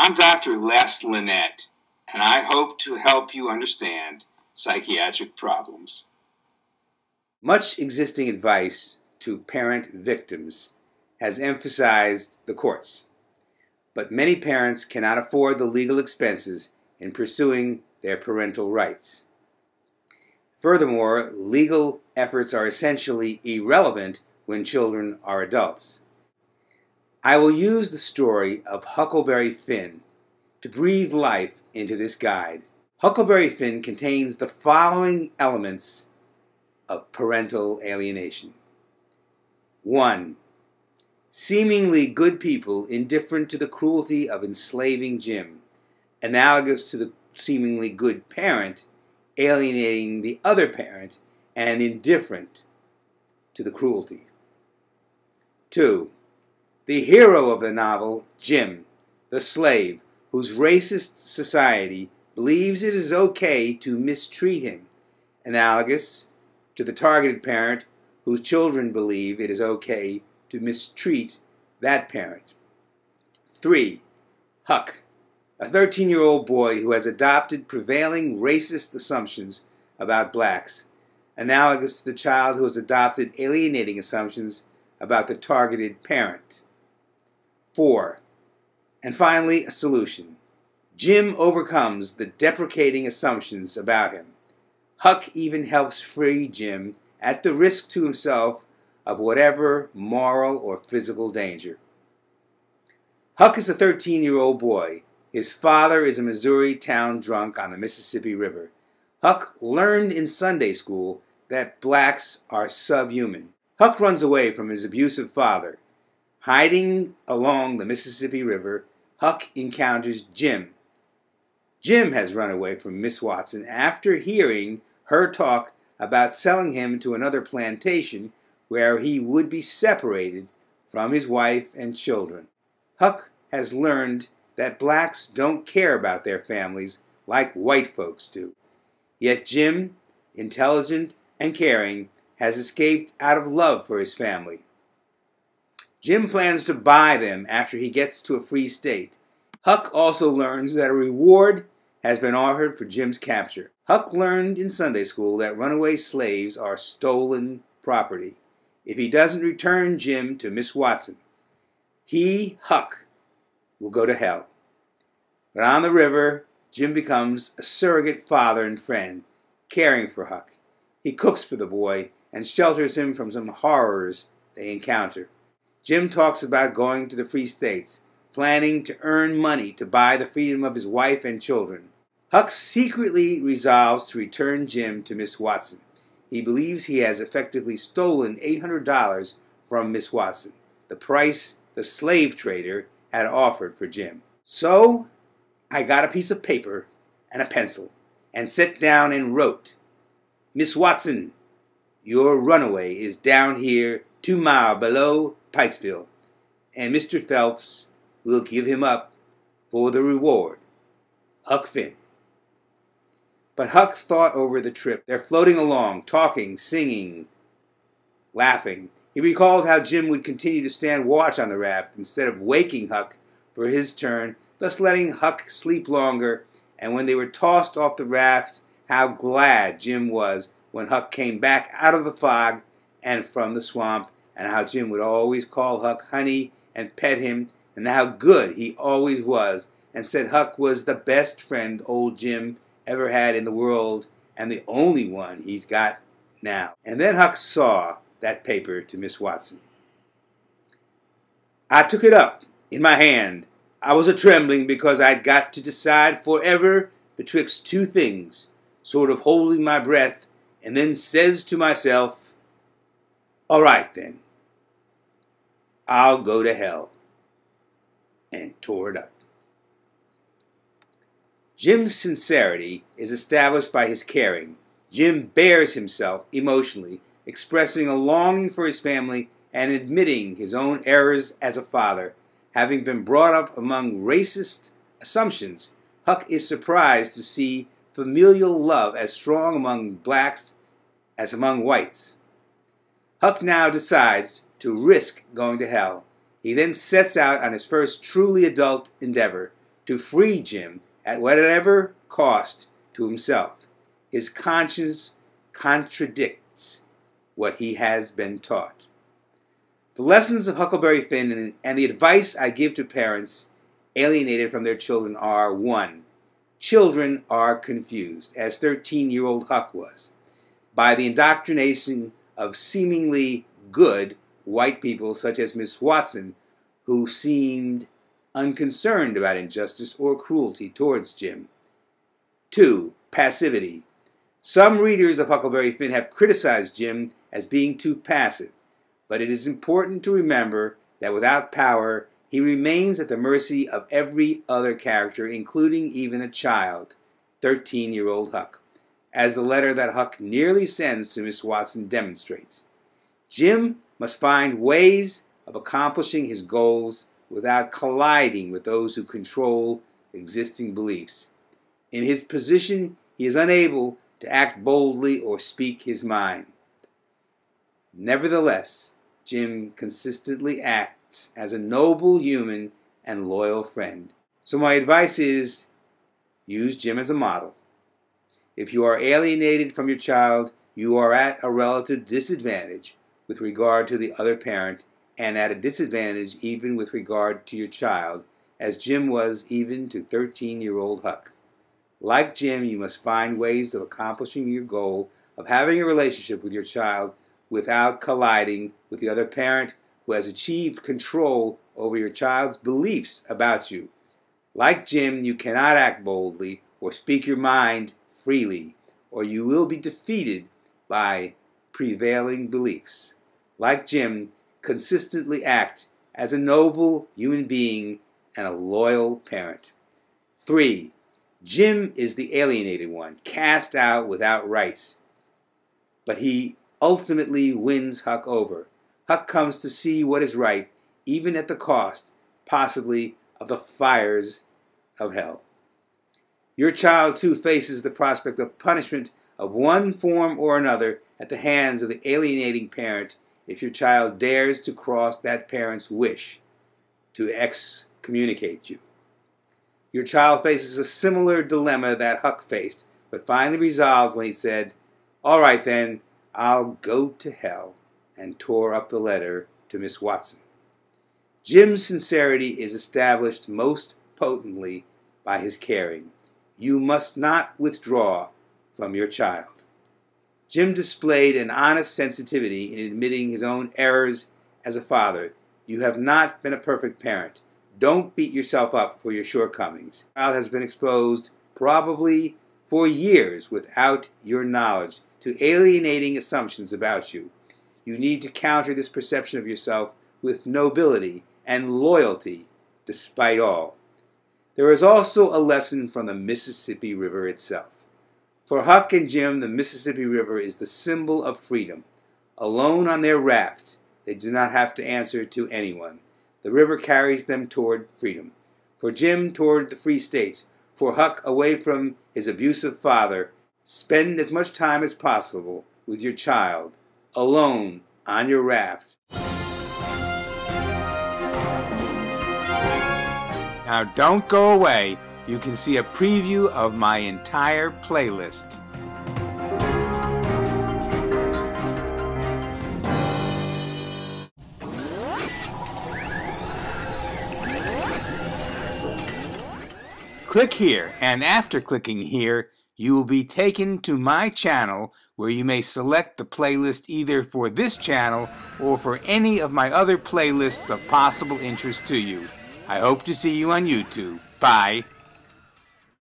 I'm Dr. Les Linet, and I hope to help you understand psychiatric problems. Much existing advice to parent victims has emphasized the courts, but many parents cannot afford the legal expenses in pursuing their parental rights. Furthermore, legal efforts are essentially irrelevant when children are adults. I will use the story of Huckleberry Finn to breathe life into this guide. Huckleberry Finn contains the following elements of parental alienation. 1. Seemingly good people indifferent to the cruelty of enslaving Jim, analogous to the seemingly good parent alienating the other parent and indifferent to the cruelty. 2. The hero of the novel, Jim, the slave, whose racist society believes it is okay to mistreat him, analogous to the targeted parent whose children believe it is okay to mistreat that parent. 3. Huck, a 13-year-old boy who has adopted prevailing racist assumptions about blacks, analogous to the child who has adopted alienating assumptions about the targeted parent. 4. And finally, a solution. Jim overcomes the deprecating assumptions about him. Huck even helps free Jim at the risk to himself of whatever moral or physical danger. Huck is a 13-year-old boy. His father is a Missouri town drunk on the Mississippi River. Huck learned in Sunday school that blacks are subhuman. Huck runs away from his abusive father. Hiding along the Mississippi River, Huck encounters Jim. Jim has run away from Miss Watson after hearing her talk about selling him to another plantation where he would be separated from his wife and children. Huck has learned that blacks don't care about their families like white folks do. Yet Jim, intelligent and caring, has escaped out of love for his family. Jim plans to buy them after he gets to a free state. Huck also learns that a reward has been offered for Jim's capture. Huck learned in Sunday school that runaway slaves are stolen property. If he doesn't return Jim to Miss Watson, he, Huck, will go to hell. But on the river, Jim becomes a surrogate father and friend, caring for Huck. He cooks for the boy and shelters him from some horrors they encounter. Jim talks about going to the Free States, planning to earn money to buy the freedom of his wife and children. Huck secretly resolves to return Jim to Miss Watson. He believes he has effectively stolen $800 from Miss Watson, the price the slave trader had offered for Jim. So, I got a piece of paper and a pencil and sat down and wrote, "Miss Watson, your runaway is down here 2 miles below Pikesville, and Mr. Phelps will give him up for the reward. Huck Finn." But Huck thought over the trip. They're floating along, talking, singing, laughing. He recalled how Jim would continue to stand watch on the raft instead of waking Huck for his turn, thus letting Huck sleep longer. And when they were tossed off the raft, how glad Jim was when Huck came back out of the fog and from the swamp, and how Jim would always call Huck honey and pet him, and how good he always was, and said Huck was the best friend old Jim ever had in the world, and the only one he's got now. And then Huck saw that paper to Miss Watson. I took it up in my hand. I was a-trembling because I'd got to decide forever betwixt two things, sort of holding my breath, and then says to myself, all right then, I'll go to hell, and tore it up. Jim's sincerity is established by his caring. Jim bears himself emotionally, expressing a longing for his family and admitting his own errors as a father. Having been brought up among racist assumptions, Huck is surprised to see familial love as strong among blacks as among whites. Huck now decides to risk going to hell. He then sets out on his first truly adult endeavor, to free Jim at whatever cost to himself. His conscience contradicts what he has been taught. The lessons of Huckleberry Finn and the advice I give to parents alienated from their children are: 1. Children are confused, as 13-year-old Huck was, by the indoctrination of seemingly good white people such as Miss Watson, who seemed unconcerned about injustice or cruelty towards Jim. 2. Passivity. Some readers of Huckleberry Finn have criticized Jim as being too passive, but it is important to remember that without power, he remains at the mercy of every other character, including even a child, 13-year-old Huck, as the letter that Huck nearly sends to Miss Watson demonstrates. Jim must find ways of accomplishing his goals without colliding with those who control existing beliefs. In his position, he is unable to act boldly or speak his mind. Nevertheless, Jim consistently acts as a noble human and loyal friend. So my advice is, use Jim as a model. If you are alienated from your child, you are at a relative disadvantage with regard to the other parent, and at a disadvantage even with regard to your child, as Jim was even to 13-year-old Huck. Like Jim, you must find ways of accomplishing your goal of having a relationship with your child without colliding with the other parent who has achieved control over your child's beliefs about you. Like Jim, you cannot act boldly or speak your mind freely, or you will be defeated by prevailing beliefs. Like Jim, consistently act as a noble human being and a loyal parent. 3. Jim is the alienated one, cast out without rights, but he ultimately wins Huck over. Huck comes to see what is right, even at the cost, possibly, of the fires of hell. Your child, too, faces the prospect of punishment of one form or another at the hands of the alienating parent if your child dares to cross that parent's wish to excommunicate you. Your child faces a similar dilemma that Huck faced, but finally resolved when he said, "All right then, I'll go to hell," and tore up the letter to Miss Watson. Jim's sincerity is established most potently by his caring. You must not withdraw from your child. Jim displayed an honest sensitivity in admitting his own errors as a father. You have not been a perfect parent. Don't beat yourself up for your shortcomings. The child has been exposed, probably for years without your knowledge, to alienating assumptions about you. You need to counter this perception of yourself with nobility and loyalty, despite all. There is also a lesson from the Mississippi River itself. For Huck and Jim, the Mississippi River is the symbol of freedom. Alone on their raft, they do not have to answer to anyone. The river carries them toward freedom. For Jim, toward the free states. For Huck, away from his abusive father. Spend as much time as possible with your child, alone on your raft. Now don't go away. You can see a preview of my entire playlist. Click here, and after clicking here, you will be taken to my channel where you may select the playlist either for this channel or for any of my other playlists of possible interest to you. I hope to see you on YouTube. Bye.